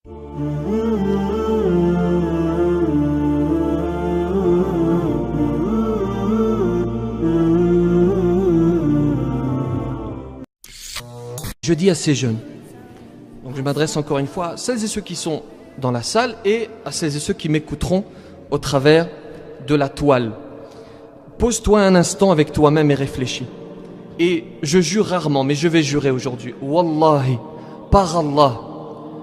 Je dis à ces jeunes, donc je m'adresse encore une fois à celles et ceux qui sont dans la salle et à celles et ceux qui m'écouteront au travers de la toile. Pose-toi un instant avec toi-même et réfléchis. Et je jure rarement, mais je vais jurer aujourd'hui. Wallahi, par Allah,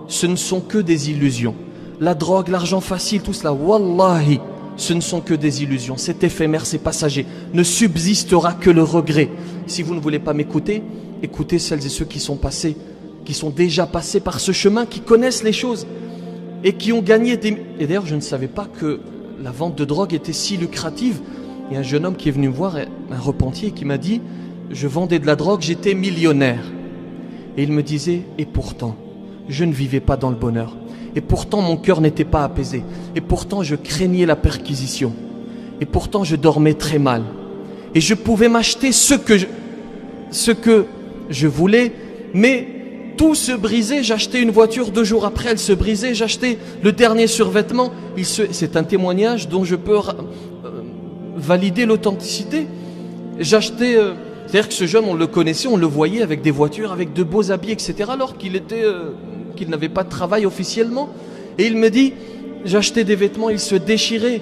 ce ne sont que des illusions. La drogue, l'argent facile, tout cela, wallahi, ce ne sont que des illusions. C'est éphémère, c'est passager. Ne subsistera que le regret. Si vous ne voulez pas m'écouter, écoutez celles et ceux qui sont passés, qui sont déjà passés par ce chemin, qui connaissent les choses et qui ont gagné des... Et d'ailleurs, je ne savais pas que la vente de drogue était si lucrative. Il y a un jeune homme qui est venu me voir, un repentier, qui m'a dit « Je vendais de la drogue, j'étais millionnaire. » Et il me disait « Et pourtant, je ne vivais pas dans le bonheur. Et pourtant, mon cœur n'était pas apaisé. Et pourtant, je craignais la perquisition. Et pourtant, je dormais très mal. Et je pouvais m'acheter ce que je voulais, mais tout se brisait. J'achetais une voiture, 2 jours après, elle se brisait. J'achetais le dernier survêtement. C'est un témoignage dont je peux valider l'authenticité. J'achetais... c'est-à-dire que ce jeune, on le connaissait, on le voyait avec des voitures, avec de beaux habits, etc. Alors qu'il n'avait pas de travail officiellement. Et il me dit, j'achetais des vêtements, ils se déchiraient.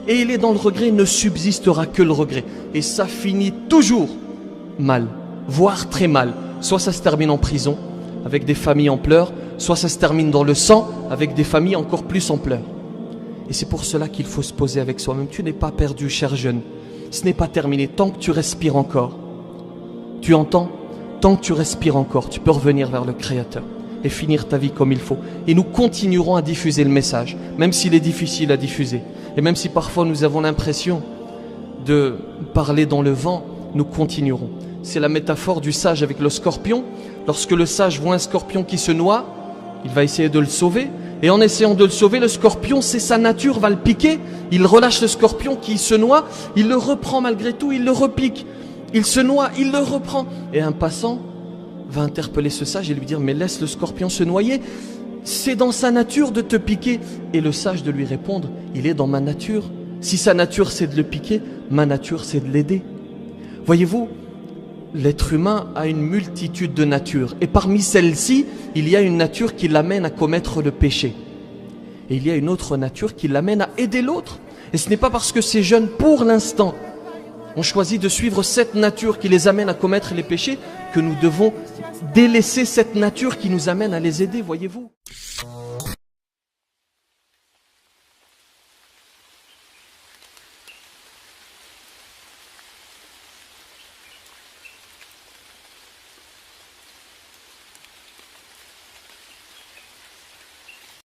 Et il est dans le regret, il ne subsistera que le regret. Et ça finit toujours mal, voire très mal. Soit ça se termine en prison, avec des familles en pleurs, soit ça se termine dans le sang, avec des familles encore plus en pleurs. Et c'est pour cela qu'il faut se poser avec soi-même. Tu n'es pas perdu, cher jeune. Ce n'est pas terminé. Tant que tu respires encore, tu entends? Tant que tu respires encore, tu peux revenir vers le Créateur et finir ta vie comme il faut. Et nous continuerons à diffuser le message, même s'il est difficile à diffuser. Et même si parfois nous avons l'impression de parler dans le vent, nous continuerons. C'est la métaphore du sage avec le scorpion. Lorsque le sage voit un scorpion qui se noie, il va essayer de le sauver. Et en essayant de le sauver, le scorpion, c'est sa nature, va le piquer. Il relâche le scorpion qui se noie, il le reprend malgré tout, il le repique. Il se noie, il le reprend. Et un passant va interpeller ce sage et lui dire « Mais laisse le scorpion se noyer, c'est dans sa nature de te piquer. » Et le sage de lui répondre « Il est dans ma nature. Si sa nature c'est de le piquer, ma nature c'est de l'aider. » Voyez-vous, l'être humain a une multitude de natures. Et parmi celles-ci, il y a une nature qui l'amène à commettre le péché. Et il y a une autre nature qui l'amène à aider l'autre. Et ce n'est pas parce que ces jeunes, pour l'instant, ont choisi de suivre cette nature qui les amène à commettre les péchés que nous devons délaisser cette nature qui nous amène à les aider, voyez-vous.